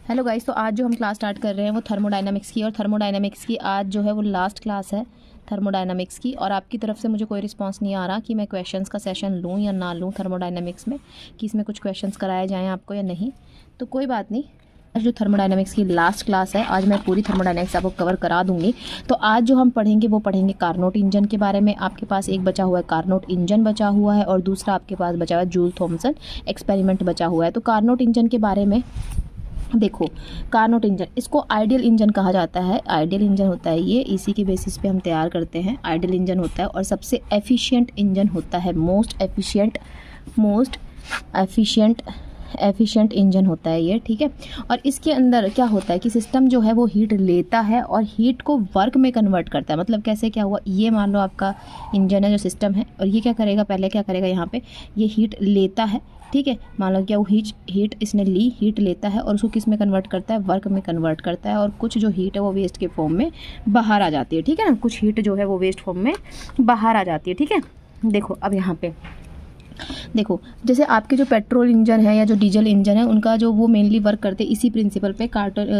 Hello guys, तो आज जो हम क्लास स्टार्ट कर रहे हैं वो थर्मोडायनामिक्स की, और थर्मोडायनामिक्स की आज जो है वो लास्ट क्लास है थर्मोडायनामिक्स की। और आपकी तरफ से मुझे कोई रिस्पांस नहीं आ रहा कि मैं क्वेश्चंस का सेशन लूँ या ना लूँ थर्मोडायनामिक्स में, कि इसमें कुछ क्वेश्चंस कराए जाएँ आपको या नहीं। तो कोई बात नहीं, आज जो थर्मोडायनामिक्स की लास्ट क्लास है, आज मैं पूरी थर्मोडायनामिक्स आपको कवर करा दूंगी। तो आज जो हम पढ़ेंगे वो पढ़ेंगे कार्नोट इंजन के बारे में। आपके पास एक बचा हुआ है कार्नोट इंजन बचा हुआ है, और दूसरा आपके पास बचा हुआ है जूल थॉमसन एक्सपेरिमेंट बचा हुआ है। तो कार्नोट इंजन के बारे में देखो, कार्नोट इंजन, इसको आइडियल इंजन कहा जाता है। आइडियल इंजन होता है ये, इसी के बेसिस पे हम तैयार करते हैं। आइडियल इंजन होता है और सबसे एफिशिएंट इंजन होता है, मोस्ट एफिशिएंट इंजन होता है ये, ठीक है। और इसके अंदर क्या होता है कि सिस्टम जो है वो हीट लेता है और हीट को वर्क में कन्वर्ट करता है। मतलब कैसे, क्या हुआ, ये मान लो आपका इंजन है जो सिस्टम है, और ये क्या करेगा, पहले क्या करेगा, यहाँ पे ये हीट लेता है, ठीक है। मान लो क्या वो हीट इसने ली, हीट लेता है और उसको किस में कन्वर्ट करता है, वर्क में कन्वर्ट करता है। और कुछ जो हीट है वो वेस्ट के फॉर्म में बाहर आ जाती है, ठीक है ना। कुछ हीट जो है वो वेस्ट फॉर्म में बाहर आ जाती है, ठीक है। देखो अब यहाँ पे देखो, जैसे आपके जो पेट्रोल इंजन है या जो डीजल इंजन है, उनका जो वो मेनली वर्क करते हैं इसी प्रिंसिपल पे।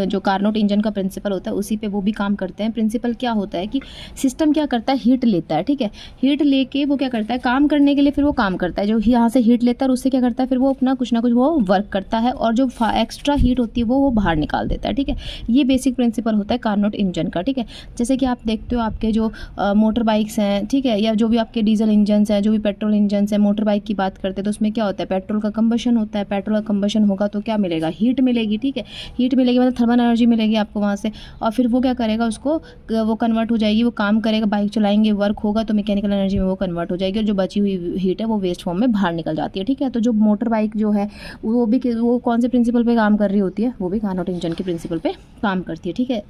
जो कार्नोट इंजन का प्रिंसिपल होता है उसी पे वो भी काम करते हैं। प्रिंसिपल क्या होता है कि सिस्टम क्या करता है, हीट लेता है, ठीक है। हीट लेके वो क्या करता है, काम करने के लिए फिर वो काम करता है। जो यहाँ से हीट लेता है और उससे क्या करता है, फिर वो अपना कुछ ना कुछ वो वर्क करता है, और जो एक्स्ट्रा हीट होती है वो बाहर निकाल देता है, ठीक है। ये बेसिक प्रिंसिपल होता है कार्नोट इंजन का, ठीक है। जैसे कि आप देखते हो आपके जो मोटर बाइक्स हैं, ठीक है, या जो भी आपके डीजल इंजन हैं, जो भी पेट्रोल इंजन हैं, मोटर बाइक की बात करते हैं तो उसमें क्या होता है, पेट्रोल का कंबशन होता है। पेट्रोल का कंबशन होगा तो क्या मिलेगा, हीट मिलेगी, ठीक है। हीट मिलेगी मतलब थर्मल एनर्जी मिलेगी आपको वहाँ से, और फिर वो क्या करेगा, उसको वो कन्वर्ट हो जाएगी, वो काम करेगा, बाइक चलाएंगे, वर्क होगा तो मैकेनिकल एनर्जी में वो कन्वर्ट हो जाएगी, और जो बची हुई हीट है वो वेस्ट फॉर्म में बाहर निकल जाती है, ठीक है। तो जो मोटर बाइक जो है वो कौन से प्रिंसिपल पे काम कर रही होती है, वो भी कार्नोट इंजन के प्रिंसिपल पे काम करती है, ठीक है।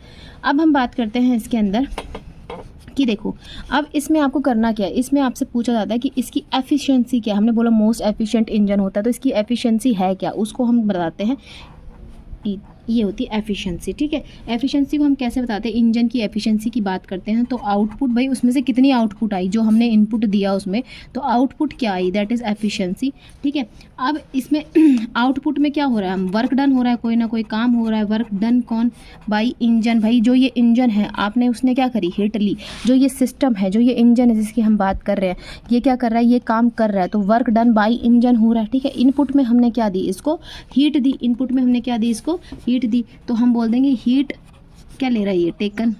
अब हम बात करते हैं इसके अंदर कि देखो, अब इसमें आपको करना क्या है, इसमें आपसे पूछा जाता है कि इसकी एफिशिएंसी क्या है। हमने बोला मोस्ट एफिशिएंट इंजन होता है, तो इसकी एफिशिएंसी है क्या, उसको हम बताते हैं। ये होती है एफिशिएंसी, ठीक है। एफिशिएंसी को हम कैसे बताते हैं, इंजन की एफिशिएंसी की बात करते हैं तो आउटपुट, भाई उसमें से कितनी आउटपुट आई, जो हमने इनपुट दिया उसमें तो आउटपुट क्या आई, दैट इज़ एफिशिएंसी, ठीक है। अब इसमें आउटपुट में क्या हो रहा है, वर्क डन हो रहा है, कोई ना कोई काम हो रहा है। वर्क डन कौन, बाई इंजन। भाई जो ये इंजन है आपने उसने क्या करी, हीट ली। जो ये सिस्टम है, जो ये इंजन है जिसकी हम बात कर रहे हैं, ये क्या कर रहा है, ये काम कर रहा है, तो वर्क डन बाई इंजन हो रहा है, ठीक है। इनपुट में हमने क्या दी, इसको हीट दी। इनपुट में हमने क्या दी, इसको हीट दी, तो हम बोल देंगे हीट क्या ले रहा है, ये taken,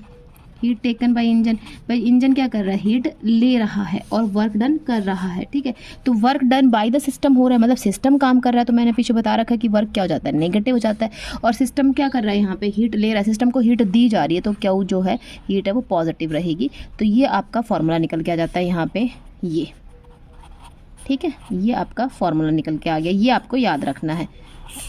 heat taken by engine. भाई इंजन क्या कर रहा है, हीट ले रहा है और वर्क डन कर रहा है, ठीक है। तो work done by the system हो रहा है, मतलब सिस्टम काम कर रहा है। तो मैंने पीछे बता रखा है कि वर्क क्या हो जाता है, नेगेटिव हो जाता है, और सिस्टम क्या कर रहा है, यहाँ पे हीट ले रहा है, सिस्टम को हीट दी जा रही है, तो क्या जो है हीट है वो पॉजिटिव रहेगी। तो ये आपका फॉर्मूला निकल के आ जाता है यहाँ पे, ये, ठीक है। ये आपका फॉर्मूला निकल के आ गया, ये आपको याद रखना है,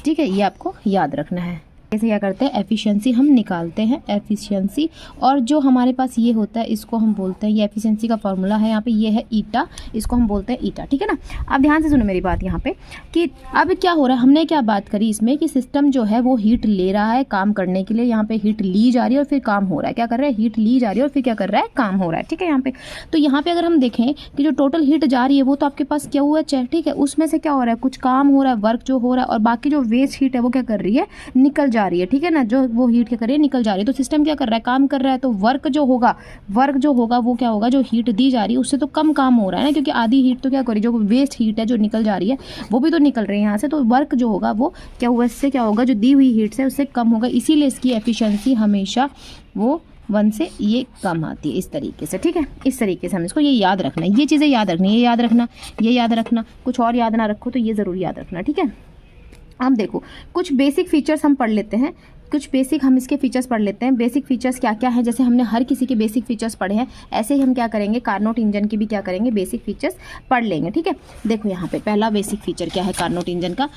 ठीक है, ये आपको याद रखना है। कैसे क्या करते हैं, एफिशिएंसी हम निकालते हैं, एफिशिएंसी। और जो हमारे पास ये होता है इसको हम बोलते हैं, ये एफिशिएंसी का फॉर्मूला है यहाँ पे, ये है ईटा, इसको हम बोलते हैं ईटा, ठीक है ना। अब ध्यान से सुनो मेरी बात यहाँ पे कि अब क्या हो रहा है, हमने क्या बात करी इसमें कि सिस्टम जो है वो हीट ले रहा है काम करने के लिए। यहाँ पे हीट ली जा रही है और फिर काम हो रहा है, क्या कर रहा है, हीट ली जा रही है और फिर क्या कर रहा है, काम हो रहा है, ठीक है। यहाँ पे तो यहाँ पे अगर हम देखें कि जो टोटल हीट जा रही है वो तो आपके पास क्या हुआ है, ठीक है। उसमें से क्या हो रहा है, कुछ काम हो रहा है, वर्क जो हो रहा है, और बाकी जो वेस्ट हीट है वो क्या कर रही है, निकल जा रही है, ठीक है ना। जो वो हीट क्या कर रही है, निकल जा रही है। तो सिस्टम क्या कर रहा है, काम कर रहा है, तो वर्क जो होगा वो क्या होगा, जो हीट दी जा रही है उससे तो कम काम हो रहा है ना, क्योंकि आधी हीट तो क्या कर रही है, जो वेस्ट हीट है जो निकल जा रही है वो भी तो निकल रही है यहाँ से। तो वर्क जो होगा वो क्या हुआ, इससे क्या होगा, जो दी हुई हीट से उससे कम होगा, इसीलिए इसकी एफिशिएंसी हमेशा वो 1 से ये कम आती है, इस तरीके से, ठीक है। इस तरीके से हम इसको ये याद रखना है, ये चीज़ें याद रखनी, ये याद रखना, ये याद रखना, कुछ और याद ना रखो तो ये ज़रूर याद रखना, ठीक है। अब देखो कुछ बेसिक फीचर्स हम पढ़ लेते हैं, कुछ बेसिक हम इसके फीचर्स पढ़ लेते हैं। बेसिक फीचर्स क्या क्या है, जैसे हमने हर किसी के बेसिक फीचर्स पढ़े हैं, ऐसे ही हम क्या करेंगे, कार्नोट इंजन की भी क्या करेंगे, बेसिक फीचर्स पढ़ लेंगे, ठीक है। देखो यहाँ पे पहला बेसिक फीचर क्या है कार्नोट इंजन का,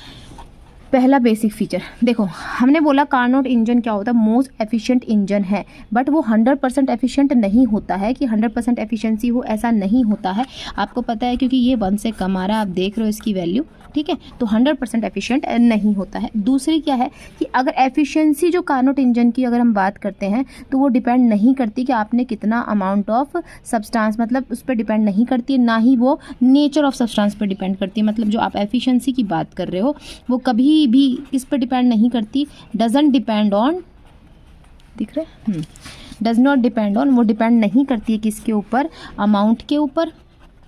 पहला बेसिक फीचर देखो, हमने बोला कार्नोट इंजन क्या होता है, मोस्ट एफिशिएंट इंजन है, बट वो 100% एफिशिएंट नहीं होता है कि 100% एफिशिएंसी हो, ऐसा नहीं होता है। आपको पता है क्योंकि ये 1 से कम आ रहा है, आप देख रहे हो इसकी वैल्यू, ठीक है, तो 100% एफिशिएंट नहीं होता है। दूसरी क्या है कि अगर एफिशिएंसी जो कार्नोट इंजन की अगर हम बात करते हैं तो वो डिपेंड नहीं करती कि आपने कितना अमाउंट ऑफ सब्सटेंस, मतलब उस पर डिपेंड नहीं करती है, ना ही वो नेचर ऑफ सब्सटेंस पर डिपेंड करती है। मतलब जो आप एफिशिएंसी की बात कर रहे हो वो कभी भी किस पर डिपेंड नहीं करती, डजंट डिपेंड ऑन, दिख रहा है, डज नॉट डिपेंड ऑन, वो डिपेंड नहीं करती है किसके ऊपर, अमाउंट के ऊपर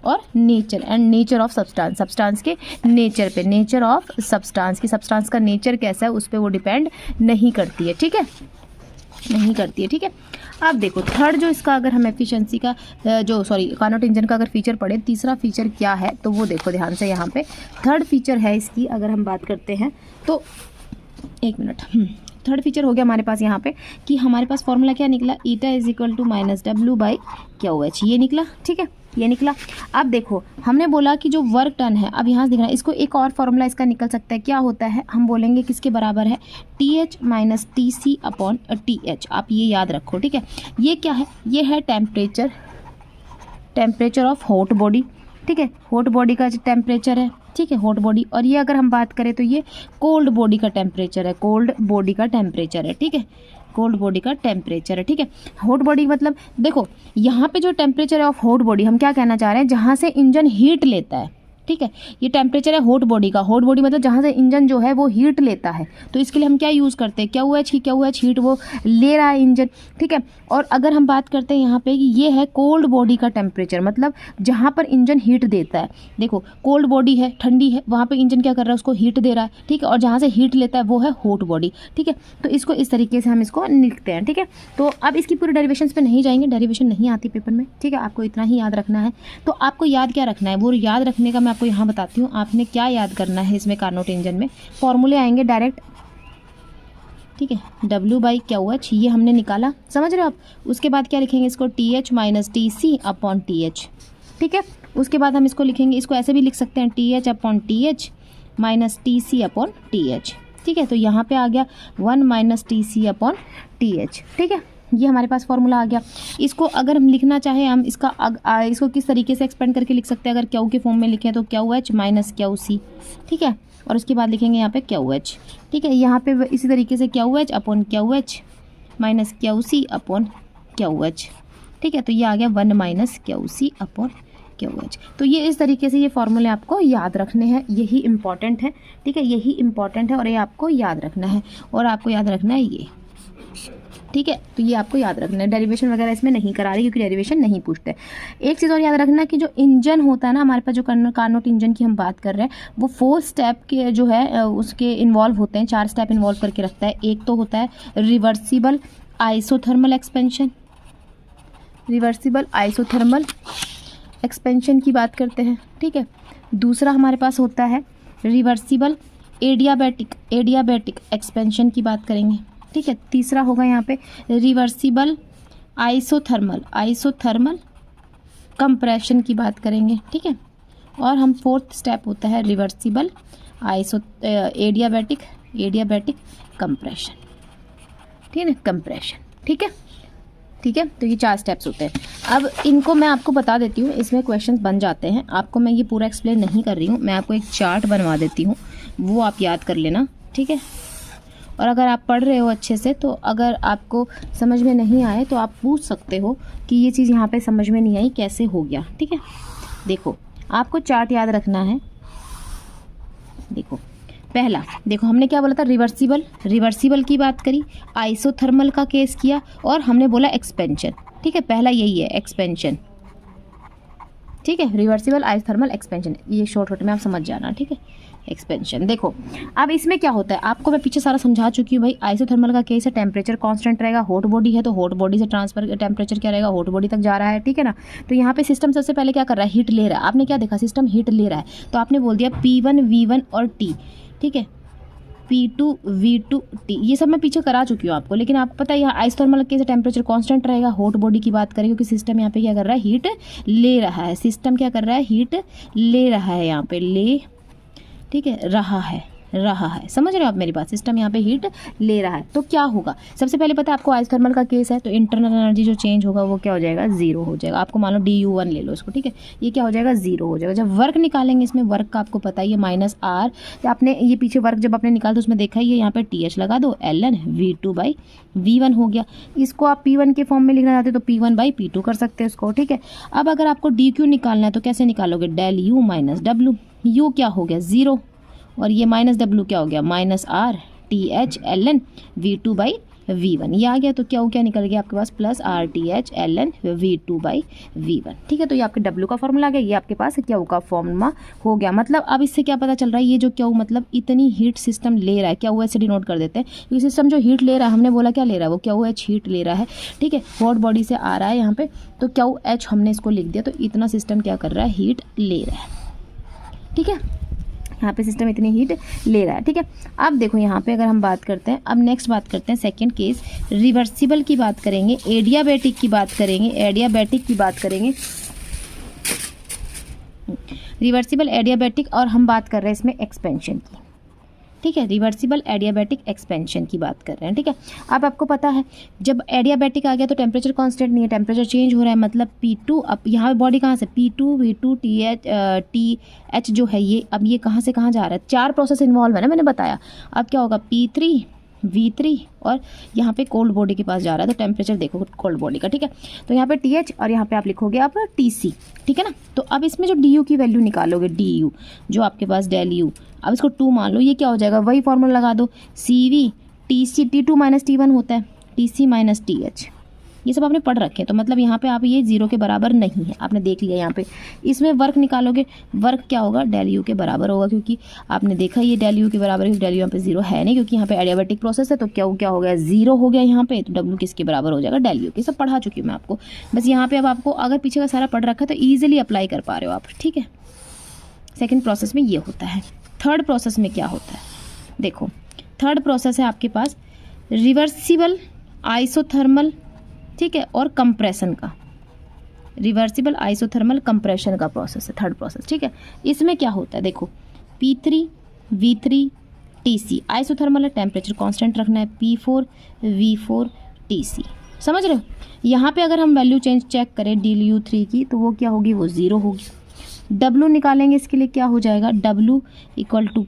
और nature and nature of substance, substance के नेचर पे, नेचर ऑफ सब्सटेंस की, सब्सटेंस का नेचर कैसा है उस पर वो डिपेंड नहीं करती है, ठीक है, नहीं करती है, ठीक है। अब देखो थर्ड जो इसका अगर हम एफिशिएंसी का जो कार्नोट इंजन का अगर फीचर पढ़े, तीसरा फीचर क्या है तो वो देखो ध्यान से, यहाँ पे थर्ड फीचर है इसकी अगर हम बात करते हैं तो, एक मिनट, थर्ड फीचर हो गया हमारे पास यहाँ पे कि हमारे पास फॉर्मूला क्या निकला, eta is equal to -W/QH, ये निकला, ठीक है, ये निकला। अब देखो हमने बोला कि जो वर्क डन है, अब यहाँ से देखना इसको, एक और फॉर्मूला इसका निकल सकता है, क्या होता है, हम बोलेंगे किसके बराबर है, TH - TC/TH, आप ये याद रखो, ठीक है। ये क्या है, ये है temperature, temperature of hot body, ठीक है, हॉट बॉडी का टेम्परेचर है, ठीक है, हॉट बॉडी। और ये अगर हम बात करें तो ये कोल्ड बॉडी का टेम्परेचर है, कोल्ड बॉडी का टेम्परेचर है, ठीक है, कोल्ड बॉडी का टेम्परेचर है, ठीक है। हॉट बॉडी मतलब देखो यहाँ पे जो टेम्परेचर है ऑफ हॉट बॉडी, हम क्या कहना चाह रहे हैं, जहाँ से इंजन हीट लेता है, ठीक है, ये टेम्परेचर है हॉट बॉडी का, हॉट बॉडी मतलब जहाँ से इंजन जो है वो हीट लेता है, तो इसके लिए हम क्या यूज़ करते हैं, QH की, QH हीट वो ले रहा है इंजन, ठीक है। और अगर हम बात करते हैं यहाँ पे कि ये है कोल्ड बॉडी का टेम्परेचर, मतलब जहाँ पर इंजन हीट देता है, देखो कोल्ड बॉडी है, ठंडी है, वहाँ पे इंजन क्या कर रहा है, उसको हीट दे रहा है, ठीक है, और जहाँ से हीट लेता है वो है हॉट बॉडी, ठीक है। तो इसको इस तरीके से हम इसको लिखते हैं, ठीक है। तो अब इसकी पूरी डेरिवेशंस पे नहीं जाएंगे, डेरिवेशन नहीं आती पेपर में, ठीक है, आपको इतना ही याद रखना है। तो आपको याद क्या रखना है, वो याद रखने का मैं आपको यहाँ बताती हूँ, आपने क्या याद करना है इसमें, कार्नोट इंजन में फॉर्मूले आएंगे डायरेक्ट, ठीक है, W/QH ये हमने निकाला, समझ रहे हो आप। उसके बाद क्या लिखेंगे इसको, TH - TC/TH, ठीक है। उसके बाद हम इसको लिखेंगे, इसको ऐसे भी लिख सकते हैं, TH/TH - TC/TH, ठीक है। तो यहाँ पे आ गया 1 - TC/TH, ठीक है, ये हमारे पास फॉर्मूला आ गया। इसको अगर हम लिखना चाहें, हम इसको किस तरीके से एक्सपेंड करके लिख सकते हैं, अगर क्यू के फॉर्म में लिखें तो QH - QC, ठीक है, और उसके बाद लिखेंगे यहाँ पे QH, ठीक है, यहाँ पे इसी तरीके से QH/QH - QC/QH, ठीक है। तो ये आ गया 1 - QC/QH। तो ये इस तरीके से ये फॉर्मूले आपको याद रखने हैं, यही इंपॉर्टेंट है, ठीक है, यही इंपॉर्टेंट है और ये आपको याद रखना है, और आपको याद रखना है ये, ठीक है। तो ये आपको याद रखना है, डेरिवेशन वगैरह इसमें नहीं करा रही क्योंकि डेरिवेशन नहीं पूछते। एक चीज़ और याद रखना कि जो इंजन होता है ना हमारे पास, जो कार्नोट इंजन की हम बात कर रहे हैं, वो 4 स्टेप के जो है उसके इन्वॉल्व होते हैं, 4 स्टेप इन्वॉल्व करके रखता है। एक तो होता है reversible isothermal expansion, reversible isothermal expansion की बात करते हैं, ठीक है। दूसरा हमारे पास होता है रिवर्सिबल एडियाबैटिक एक्सपेंशन की बात करेंगे, ठीक है। तीसरा होगा यहाँ पे रिवर्सिबल आइसोथर्मल कंप्रेशन की बात करेंगे, ठीक है। और हम 4th स्टेप होता है रिवर्सिबल एडियाबैटिक कंप्रेशन, ठीक है, कंप्रेशन, ठीक है, ठीक है। तो ये 4 स्टेप्स होते हैं। अब इनको मैं आपको बता देती हूँ, इसमें क्वेश्चंस बन जाते हैं, आपको मैं ये पूरा एक्सप्लेन नहीं कर रही हूँ, मैं आपको एक चार्ट बनवा देती हूँ, वो आप याद कर लेना, ठीक है। और अगर आप पढ़ रहे हो अच्छे से तो अगर आपको समझ में नहीं आए तो आप पूछ सकते हो कि ये चीज़ यहाँ पे समझ में नहीं आई, कैसे हो गया, ठीक है। देखो आपको चार्ट याद रखना है, देखो पहला, देखो हमने क्या बोला था, रिवर्सिबल की बात करी, आइसोथर्मल का केस किया, और हमने बोला एक्सपेंशन, ठीक है। पहला यही है एक्सपेंशन, ठीक है, रिवर्सिबल आइसोथर्मल एक्सपेंशन, ये शॉर्ट में आप समझ जाना, ठीक है, एक्सपेंशन। देखो अब इसमें क्या होता है, आपको मैं पीछे सारा समझा चुकी हूँ भाई। आइसोथर्मल का केस है, टेम्परेचर कांस्टेंट रहेगा, हॉट बॉडी है तो हॉट बॉडी से ट्रांसफर टेम्परेचर क्या रहेगा, हॉट बॉडी तक जा रहा है, ठीक है ना। तो यहाँ पे सिस्टम सबसे पहले क्या कर रहा है, हीट ले रहा है। आपने क्या देखा, सिस्टम हीट ले रहा है, तो आपने बोल दिया P1 V1 और T, ठीक है, P2 V2 T, ये सब मैं पीछे करा चुकी हूँ आपको। लेकिन आपको पता है यहाँ आइसोथर्मल केस टेम्परेचर कांस्टेंट रहेगा, हॉट बॉडी की बात करें क्योंकि सिस्टम यहाँ पे क्या कर रहा है, हीट ले रहा है, सिस्टम क्या कर रहा है, हीट ले रहा है, यहाँ पे ले, ठीक है, रहा है, रहा है। समझ रहे हो आप मेरी बात? सिस्टम यहाँ पे हीट ले रहा है तो क्या होगा, सबसे पहले पता है आपको आइसोथर्मल का केस है, तो इंटरनल एनर्जी जो चेंज होगा वो क्या हो जाएगा, जीरो हो जाएगा। आपको मान लो du1 ले लो इसको, ठीक है, ये क्या हो जाएगा, जीरो हो जाएगा। जब वर्क निकालेंगे इसमें, वर्क का आपको पता ही है -r, तो आपने ये पीछे वर्क जब आपने निकाला तो उसमें देखा ही है, यहाँ पे TH लगा दो, ln V2/V1 हो गया। इसको आप P1 के फॉर्म में लिखना चाहते हो तो P1/P2 कर सकते हैं इसको, ठीक है। अब अगर आपको dq निकालना है तो कैसे निकालोगे, del u minus w, u क्या हो गया, जीरो, और ये -w क्या हो गया, -r TH ln V2/V1, ये आ गया। तो क्या निकल गया आपके पास, +r TH ln V2/V1, ठीक है। तो ये आपके W का फॉर्मूला आ गया, ये आपके पास क्या का फॉर्मूला हो गया। मतलब अब इससे क्या पता चल रहा है, ये जो क्या मतलब इतनी हीट सिस्टम ले रहा है, क्या हुआ ऐसे डिनोट कर देते हैं, क्योंकि सिस्टम जो हीट ले रहा है, हमने बोला क्या ले रहा है, वो क्या हुआ, हीट ले रहा है, ठीक है। हॉट बॉडी से आ रहा है यहाँ पे, तो क्या H हमने इसको लिख दिया, तो इतना सिस्टम क्या कर रहा है, हीट ले रहा है, ठीक है। यहाँ पे सिस्टम इतनी हीट ले रहा है, ठीक है। अब देखो यहाँ पे अगर हम बात करते हैं, अब नेक्स्ट बात करते हैं सेकंड केस, रिवर्सिबल की बात करेंगे, एडियाबैटिक की बात करेंगे, एडियाबैटिक की बात करेंगे, रिवर्सिबल एडियाबैटिक, और हम बात कर रहे हैं इसमें एक्सपेंशन की, ठीक है। रिवर्सिबल एडियाबैटिक एक्सपेंशन की बात कर रहे हैं, ठीक है। अब आपको पता है जब एडियाबैटिक आ गया तो टेम्परेचर कांस्टेंट नहीं है, टेम्परेचर चेंज हो रहा है, मतलब P2, अब यहाँ पे बॉडी कहाँ से, P2 V2 TH जो है ये, अब ये कहाँ से कहाँ जा रहा है, 4 प्रोसेस इन्वॉल्व है ना, मैंने बताया। अब क्या होगा, P3 V3 और यहाँ पे कोल्ड बॉडी के पास जा रहा है, तो टेम्परेचर देखो कोल्ड बॉडी का, ठीक है। तो यहाँ पे TH और यहाँ पे आप लिखोगे आप TC, ठीक है ना। तो अब इसमें जो DU की वैल्यू निकालोगे, DU जो आपके पास डेल U, अब इसको 2 मान लो, ये क्या हो जाएगा, वही फॉर्मूला लगा दो, CV TC T2 - T1 होता है, TC - TH, ये सब आपने पढ़ रखे हैं। तो मतलब यहाँ पे आप ये 0 के बराबर नहीं है, आपने देख लिया। यहाँ पे इसमें वर्क निकालोगे, वर्क क्या होगा, डेल यू के बराबर होगा, क्योंकि आपने देखा ये डेल यू के बराबर है, डेल यू यहाँ पे 0 है नहीं, क्योंकि यहाँ पे एडियाबैटिक प्रोसेस है, तो क्या हो गया, 0 हो गया यहाँ पे। तो डब्ल्यू किसके बराबर हो जाएगा, डेल यू के। सब पढ़ा चुकी हूँ मैं आपको, बस यहाँ पे अब आपको अगर पीछे का सारा पढ़ रखा है तो ईजिली अप्लाई कर पा रहे हो आप, ठीक है। सेकेंड प्रोसेस में ये होता है। थर्ड प्रोसेस में क्या होता है, देखो थर्ड प्रोसेस है आपके पास रिवर्सिबल आइसोथर्मल, ठीक है, और कंप्रेशन का, रिवर्सिबल आइसोथर्मल कंप्रेशन का प्रोसेस है थर्ड प्रोसेस, ठीक है। इसमें क्या होता है, देखो P3 V3 TC, आइसोथर्मल है, टेम्परेचर कांस्टेंट रखना है, P4 V4 TC, समझ रहे हो। यहाँ पे अगर हम वैल्यू चेक करें DU3 की, तो वो क्या होगी, वो 0 होगी। W निकालेंगे इसके लिए, क्या हो जाएगा, W =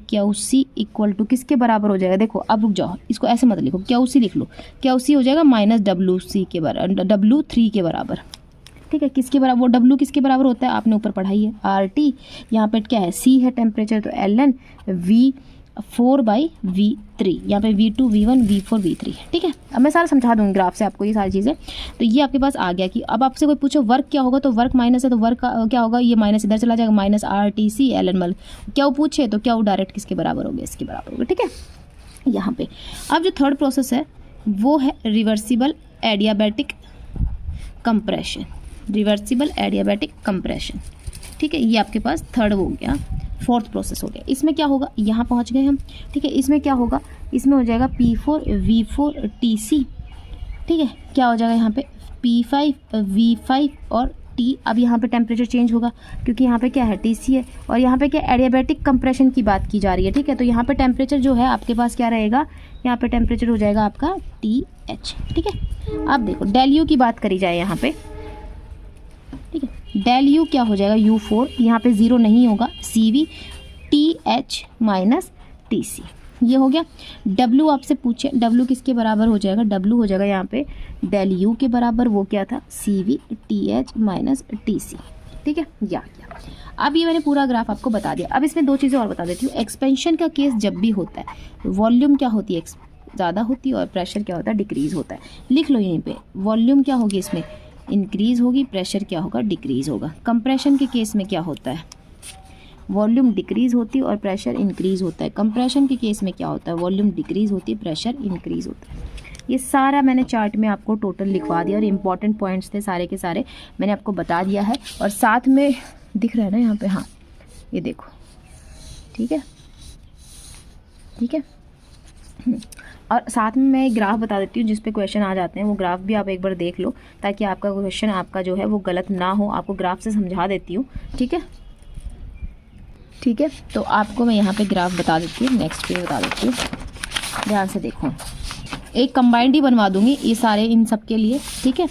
QC = किसके बराबर हो जाएगा, देखो अब रुक जाओ, इसको ऐसे मत लिखो, QC लिख लो, QC हो जाएगा -WC के बराबर, W3 के बराबर, ठीक है। किसके बराबर, वो W किसके बराबर होता है, आपने ऊपर पढ़ाई है, RT, यहाँ पे क्या है, C है टेम्परेचर, तो ln V4/V3, यहाँ पे V2 V1 V4 V3, ठीक है। अब मैं सारा समझा दूँगी ग्राफ से आपको ये सारी चीज़ें। तो ये आपके पास आ गया कि अब आपसे कोई पूछो वर्क क्या होगा, तो वर्क माइनस है, तो वर्क का क्या होगा, ये माइनस इधर चला जाएगा, -RTC ln मल, क्या वो पूछे तो क्या वो डायरेक्ट किसके बराबर हो गया, इसके बराबर होगा, ठीक है। यहाँ पे अब जो थर्ड प्रोसेस है वो है reversible adiabatic compression, reversible adiabatic compression, ठीक है। ये आपके पास थर्ड हो गया, फोर्थ प्रोसेस हो गया। इसमें क्या होगा, यहाँ पहुँच गए हम, ठीक है। इसमें क्या होगा, इसमें हो जाएगा P4 V4 TC, ठीक है। क्या हो जाएगा यहाँ पे P5 V5 और T। अब यहाँ पे टेम्परेचर चेंज होगा, क्योंकि यहाँ पे क्या है, TC है, और यहाँ पे क्या एडियाबैटिक कंप्रेशन की बात की जा रही है, ठीक है। तो यहाँ पे टेम्परेचर जो है आपके पास क्या रहेगा, यहाँ पे टेम्परेचर हो जाएगा आपका TH, ठीक है। अब देखो डेल यू की बात करी जाए यहाँ पे, ठीक है, डेल यू क्या हो जाएगा, U4, यहाँ पे 0 नहीं होगा, CV TH - TC, ये हो गया। W आपसे पूछे, W किसके बराबर हो जाएगा, W हो जाएगा यहाँ पे डेल यू के बराबर, वो क्या था, CV TH - TC, ठीक है। या अब ये मैंने पूरा ग्राफ आपको बता दिया। अब इसमें 2 चीज़ें और बता देती हूँ। एक्सपेंशन का केस जब भी होता है, वॉल्यूम क्या होती है, ज़्यादा होती है, और प्रेशर क्या होता है, डिक्रीज़ होता है। लिख लो यहीं पे, वॉल्यूम क्या होगी इसमें, इंक्रीज होगी, प्रेशर क्या होगा, डिक्रीज होगा। कंप्रेशन के केस में क्या होता है, वॉल्यूम डिक्रीज होती है और प्रेशर इंक्रीज होता है। कंप्रेशन के केस में क्या होता है, वॉल्यूम डिक्रीज होती है, प्रेशर इंक्रीज होता है। ये सारा मैंने चार्ट में आपको टोटल लिखवा दिया, और इम्पॉर्टेंट पॉइंट्स थे सारे के सारे मैंने आपको बता दिया है। और साथ में दिख रहा है ना यहाँ पे, हाँ ये देखो, ठीक है, ठीक है। और साथ में मैं एक ग्राफ बता देती हूँ जिस पे क्वेश्चन आ जाते हैं, वो ग्राफ भी आप एक बार देख लो, ताकि आपका क्वेश्चन आपका जो है वो गलत ना हो। आपको ग्राफ से समझा देती हूँ, ठीक है। ठीक है, तो आपको मैं यहाँ पे ग्राफ बता देती हूँ, नेक्स्ट पे बता देती हूँ, ध्यान से देखो। एक कंबाइंड ही बनवा दूंगी ये सारे इन सब के लिए, ठीक है।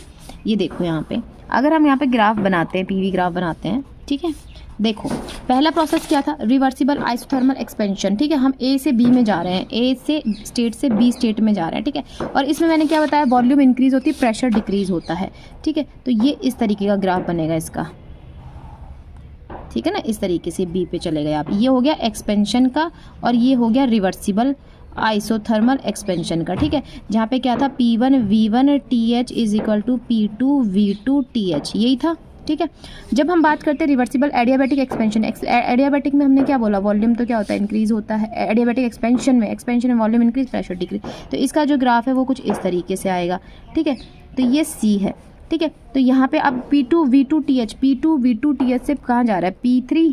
ये देखो यहाँ पे अगर हम यहाँ पे ग्राफ बनाते हैं, पीवी ग्राफ बनाते हैं, ठीक है। देखो पहला प्रोसेस क्या था, रिवर्सिबल आइसोथर्मल एक्सपेंशन, ठीक है। हम ए से बी में जा रहे हैं, ए से स्टेट से बी स्टेट में जा रहे हैं, ठीक है। और इसमें मैंने क्या बताया, वॉल्यूम इंक्रीज होती है, प्रेशर डिक्रीज होता है, ठीक है। तो ये इस तरीके का ग्राफ बनेगा इसका, ठीक है ना, इस तरीके से बी पे चले गए आप। ये हो गया एक्सपेंशन का और ये हो गया रिवर्सिबल आइसोथर्मल एक्सपेंशन का, ठीक है। जहाँ पे क्या था, P1 V1 TH is equal to P2 V2 TH, यही था, ठीक है। जब हम बात करते हैं रिवर्सिबल एडियाबैटिक एक्सपेंशन, एडियाबैटिक में हमने क्या बोला, वॉल्यूम तो क्या होता है, इंक्रीज होता है। एडियाबैटिक एक्सपेंशन में वॉल्यूम इंक्रीज, प्रेशर डिक्रीज। तो इसका जो ग्राफ है वो कुछ इस तरीके से आएगा, ठीक है। तो ये C है, ठीक है। तो यहाँ पे अब P2 V2 TH से कहाँ जा रहा है, P3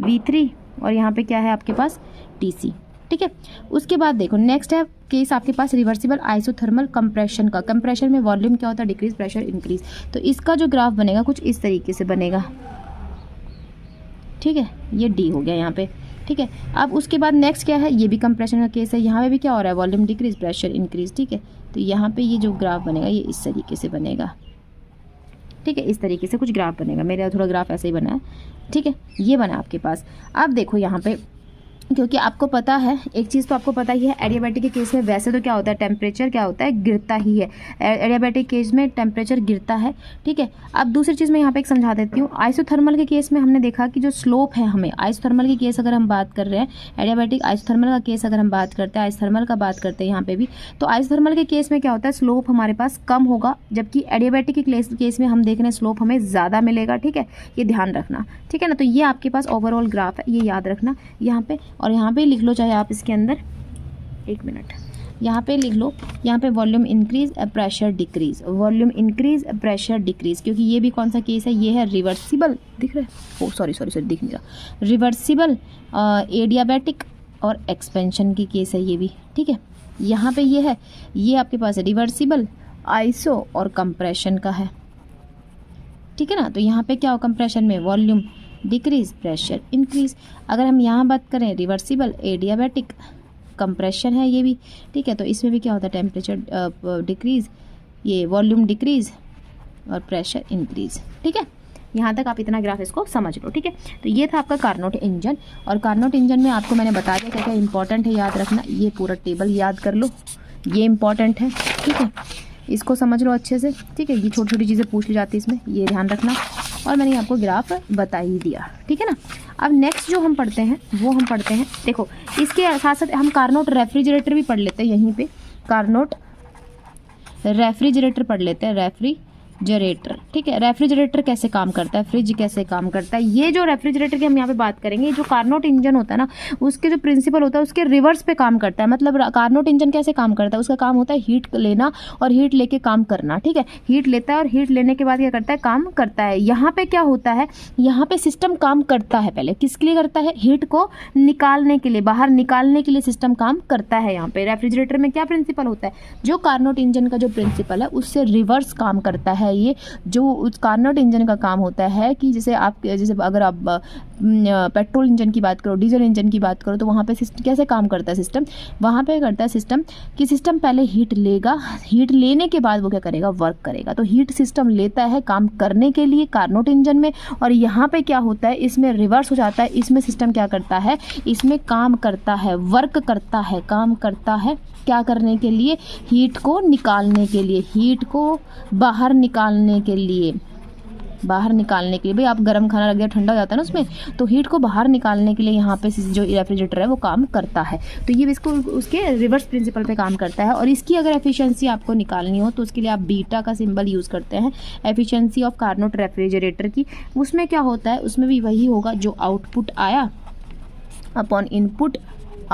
V3 और यहाँ पे क्या है आपके पास TC, ठीक है। उसके बाद देखो नेक्स्ट है केस आपके पास रिवर्सिबल आइसोथर्मल कंप्रेशन का। कंप्रेशन में वॉल्यूम क्या होता है, डिक्रीज, प्रेशर इंक्रीज। तो इसका जो ग्राफ बनेगा कुछ इस तरीके से बनेगा, ठीक है। ये D हो गया यहाँ पे, ठीक है। अब उसके बाद नेक्स्ट क्या है, ये भी कंप्रेशन का केस है। यहाँ पे भी क्या हो रहा है, वॉल्यूम डिक्रीज, प्रेशर इंक्रीज, ठीक है। तो यहाँ पे ये जो ग्राफ बनेगा ये इस तरीके से बनेगा, ठीक है। इस तरीके से कुछ ग्राफ बनेगा, मेरा थोड़ा ग्राफ ऐसे ही बना है, ठीक है। ये बना आपके पास। अब देखो यहाँ पे, क्योंकि आपको पता है एक चीज़ तो आपको पता ही है, एडियाबैटिक के केस में वैसे तो क्या होता है, टेम्परेचर क्या होता है, गिरता ही है। एडियाबैटिक केस में टेम्परेचर गिरता है, ठीक है। अब दूसरी चीज़ मैं यहाँ पे एक समझा देती हूँ। आइसोथर्मल के केस में हमने देखा कि जो स्लोप है, हमें आइसोथर्मल के केस अगर हम बात कर रहे हैं, एडियाबैटिक आइसोथर्मल का केस अगर हम बात करते हैं, आइसोथर्मल का बात करते हैं यहाँ पे भी, तो आइसोथर्मल के केस में क्या होता है, स्लोप हमारे पास कम होगा, जबकि एडियाबैटिक के केस में हम देख रहे हैं स्लोप हमें ज़्यादा मिलेगा, ठीक है। ये ध्यान रखना, ठीक है ना। तो ये आपके पास ओवरऑल ग्राफ है, ये याद रखना यहाँ पे, और यहाँ पे लिख लो चाहे आप इसके अंदर, एक मिनट यहाँ पे लिख लो, यहाँ पे volume increase, pressure decrease, volume increase, pressure decrease, क्योंकि ये भी कौन सा केस है, ये है रिवर्सिबल, दिख रहा है, ओ सॉरी दिख नहीं रहा, रिवर्सिबल एडियाबैटिक और एक्सपेंशन की केस है ये भी, ठीक है। यहाँ पे ये है, ये आपके पास रिवर्सिबल आइसो और कंप्रेशन का है, ठीक है ना। तो यहाँ पे क्या हो, कंप्रेशन में वॉल्यूम डिक्रीज, प्रेशर इंक्रीज। अगर हम यहाँ बात करें रिवर्सिबल एडियाबैटिक कंप्रेशन है ये भी, ठीक है। तो इसमें भी क्या होता है, टेम्परेचर डिक्रीज, ये वॉल्यूम डिक्रीज और प्रेशर इंक्रीज, ठीक है। यहाँ तक आप इतना ग्राफ इसको समझ लो, ठीक है। तो ये था आपका कार्नोट इंजन, और कार्नोट इंजन में आपको मैंने बता दिया क्या क्या इंपॉर्टेंट है, याद रखना। ये पूरा टेबल याद कर लो, ये इंपॉर्टेंट है, ठीक है। इसको समझ लो अच्छे से, ठीक है। ये छोटी छोटी चीज़ें पूछ ली जाती है इसमें, ये ध्यान रखना। और मैंने आपको ग्राफ बता ही दिया, ठीक है ना। अब नेक्स्ट जो हम पढ़ते हैं वो हम पढ़ते हैं, देखो इसके साथ साथ हम कार्नोट रेफ्रिजरेटर भी पढ़ लेते हैं यहीं पे, कार्नोट रेफ्रिजरेटर पढ़ लेते हैं, रेफ्रिजरेटर, ठीक है। रेफ्रिजरेटर कैसे काम करता है, फ्रिज कैसे काम करता है, ये जो रेफ्रिजरेटर की हम यहाँ पे बात करेंगे, जो कार्नोट इंजन होता है ना, उसके जो प्रिंसिपल होता है उसके रिवर्स पे काम करता है। मतलब कार्नोट इंजन कैसे काम करता है, उसका काम होता है हीट लेना और हीट लेके काम करना, ठीक है। हीट लेता है और हीट लेने के बाद क्या करता है, काम करता है। यहाँ पे क्या होता है, यहाँ पे सिस्टम काम करता है, पहले किसके लिए करता है, हीट को निकालने के लिए, बाहर निकालने के लिए सिस्टम काम करता है। यहाँ पे रेफ्रिजरेटर में क्या प्रिंसिपल होता है, जो कार्नोट इंजन का जो प्रिंसिपल है उससे रिवर्स काम करता है। ये जो उस कार्नोट इंजन का काम होता है कि जैसे अगर आप पेट्रोल इंजन की बात करो, डीजल इंजन की बात करो, तो वहाँ पे कैसे काम करता है सिस्टम, वहाँ पे करता है सिस्टम कि सिस्टम पहले हीट लेगा, हीट लेने के बाद वो क्या करेगा, वर्क करेगा। तो हीट सिस्टम लेता है काम करने के लिए कार्नोट इंजन में, और यहाँ पे क्या होता है, इसमें रिवर्स हो जाता है। इसमें सिस्टम क्या करता है, इसमें काम करता है, वर्क करता है, काम करता है, क्या करने के लिए, हीट को निकालने के लिए, हीट को बाहर निकालने के लिए, बाहर निकालने के लिए। भाई आप गर्म खाना रख दिया, ठंडा हो जाता है ना उसमें, तो हीट को बाहर निकालने के लिए यहाँ पे जो रेफ्रिजरेटर है वो काम करता है। तो ये इसको उसके रिवर्स प्रिंसिपल पे काम करता है। और इसकी अगर एफिशिएंसी आपको निकालनी हो तो उसके लिए आप बीटा का सिंबल यूज़ करते हैं, एफिशिएंसी ऑफ कार्नोट रेफ्रिजरेटर की। उसमें क्या होता है, उसमें भी वही होगा, जो आउटपुट आया upon input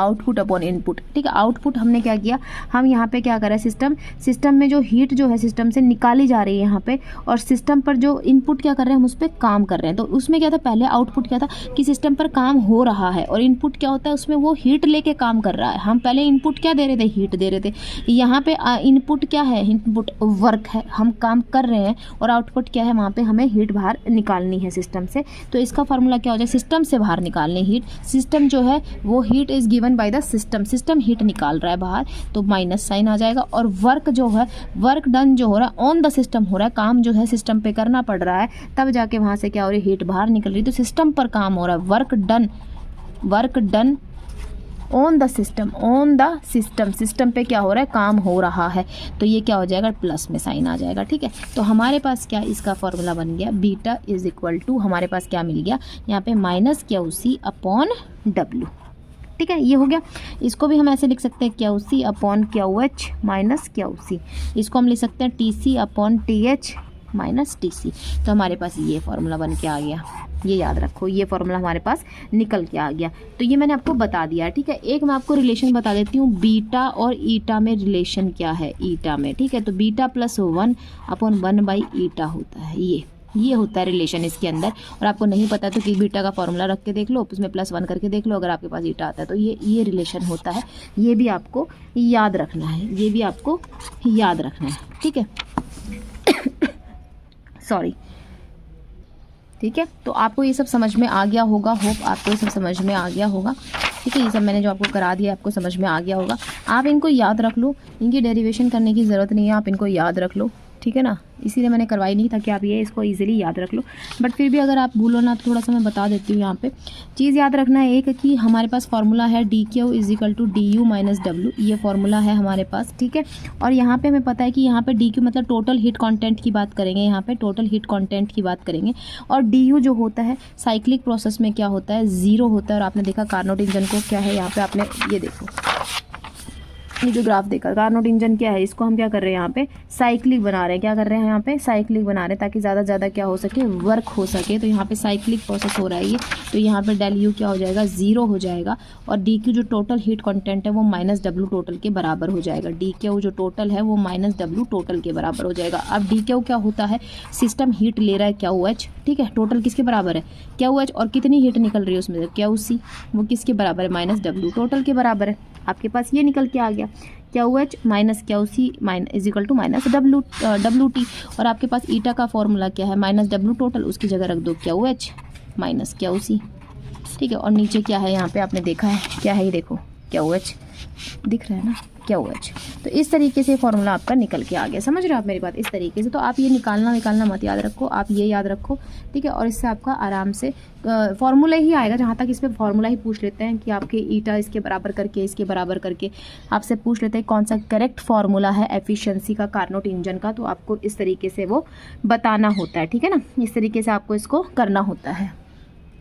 output upon input, ठीक है। आउटपुट हमने क्या किया, हम यहाँ पे क्या कर रहे हैं, सिस्टम में जो हीट जो है सिस्टम से निकाली जा रही है यहाँ पे, और सिस्टम पर जो इनपुट क्या कर रहे हैं, हम उस पर काम कर रहे हैं। तो उसमें क्या था, पहले आउटपुट क्या था कि सिस्टम पर काम हो रहा है, और इनपुट क्या होता है, उसमें वो हीट लेके काम कर रहा है। हम पहले इनपुट क्या दे रहे थे, हीट दे रहे थे। यहाँ पे इनपुट क्या है, इनपुट वर्क है, हम काम कर रहे हैं, और आउटपुट क्या है, वहाँ पे हमें हीट बाहर निकालनी है सिस्टम से। तो इसका फार्मूला क्या हो जाए, सिस्टम से बाहर निकालनी हीट, सिस्टम जो है वो heat is given by the system, system heat निकाल रहा है बाहर, तो माइनस साइन आ जाएगा। और वर्क जो है, वर्क डन जो हो रहा है ऑन द सिस्टम हो रहा है, काम जो है सिस्टम पे करना पड़ रहा है, तब जाके वहाँ से क्या हो रही है, हीट बाहर निकल रही है। तो सिस्टम पर काम हो रहा है, work done on the system, system पे क्या हो रहा है, काम हो रहा है। तो ये क्या हो जाएगा, प्लस में साइन आ जाएगा, ठीक है। तो हमारे पास क्या इसका फॉर्मूला बन गया, बीटा इज इक्वल टू, हमारे पास क्या मिल गया यहाँ पे, माइनस QC अपॉन W, ठीक है। ये हो गया। इसको भी हम ऐसे लिख सकते हैं, QC upon QH minus QC, इसको हम लिख सकते हैं TC upon TH minus TC। तो हमारे पास ये फॉर्मूला बन के आ गया, ये याद रखो, ये फॉर्मूला हमारे पास निकल के आ गया। तो ये मैंने आपको बता दिया, ठीक है। एक मैं आपको रिलेशन बता देती हूँ, बीटा और ईटा में रिलेशन क्या है, ईटा में, ठीक है। तो beta plus 1 upon 1 by eta होता है, ये होता है रिलेशन इसके अंदर। और आपको नहीं पता तो कि बीटा का फॉर्मूला रख के देख लो, उसमें +1 करके देख लो, अगर आपके पास ईटा आता है तो ये रिलेशन होता है। ये भी आपको याद रखना है, ये भी आपको याद रखना है, ठीक है। सॉरी, ठीक है। तो आपको ये सब समझ में आ गया होगा, होप आपको ये सब समझ में आ गया होगा, ठीक है। ये सब मैंने जो आपको करा दिया आपको समझ में आ गया होगा। आप इनको याद रख लो, इनकी डेरिवेशन करने की ज़रूरत नहीं है, आप इनको याद रख लो, ठीक है ना। इसीलिए मैंने करवाई नहीं, ताकि आप ये इसको इजीली याद रख लो। बट फिर भी अगर आप भूलो ना तो थोड़ा सा मैं बता देती हूँ। यहाँ पे चीज़ याद रखना है एक, कि हमारे पास फार्मूला है DQ is equal to DU minus W, ये फार्मूला है हमारे पास, ठीक है। और यहाँ पे हमें पता है कि यहाँ पे DQ मतलब टोटल हीट कंटेंट की बात करेंगे, यहाँ पे टोटल हीट कंटेंट की बात करेंगे। और DU जो होता है साइक्लिक प्रोसेस में क्या होता है, 0 होता है। और आपने देखा कार्नोट इंजन को क्या है, यहाँ पे आपने ये देखो, ये जो ग्राफ देखा, कार्नोट इंजन क्या है, इसको हम क्या कर रहे हैं, यहाँ पे साइक्लिक बना रहे हैं। क्या कर रहे हैं, यहाँ पे साइक्लिक बना रहे हैं, ताकि ज़्यादा से ज़्यादा क्या हो सके, वर्क हो सके। तो यहाँ पे साइक्लिक प्रोसेस हो रहा है ये, तो यहाँ पे डेल U क्या हो जाएगा, 0 हो जाएगा। और DQ जो टोटल हीट कंटेंट है वो माइनस W टोटल के बराबर हो जाएगा। DQ जो टोटल है वो माइनस W टोटल के बराबर हो जाएगा। अब DQ क्या होता है, सिस्टम हीट ले रहा है QH, ठीक है। टोटल किसके बराबर है, QH, और कितनी हीट निकल रही है उसमें, QC, वो किसके बराबर है, माइनस W टोटल के बराबर है। आपके पास ये निकल के आ गया, QH minus QC is equal to minus WT। और आपके पास ईटा का फॉर्मूला क्या है, माइनस W टोटल, उसकी जगह रख दो QH माइनस QC, ठीक है। और नीचे क्या है, यहाँ पे आपने देखा है क्या है, ये देखो QH दिख रहा है ना, QH। तो इस तरीके से फॉर्मूला आपका निकल के आ गया, समझ रहे हो आप मेरी बात, इस तरीके से। तो आप ये निकालना मत याद रखो, आप ये याद रखो, ठीक है। और इससे आपका आराम से फॉर्मूला ही आएगा। जहाँ तक इस पर फॉर्मूला ही पूछ लेते हैं कि आपके ईटा इसके बराबर करके, इसके बराबर करके आपसे पूछ लेते हैं कौन सा करेक्ट फार्मूला है एफिशिएंसी का कार्नोट इंजन का, तो आपको इस तरीके से वो बताना होता है, ठीक है ना। इस तरीके से आपको इसको करना होता है।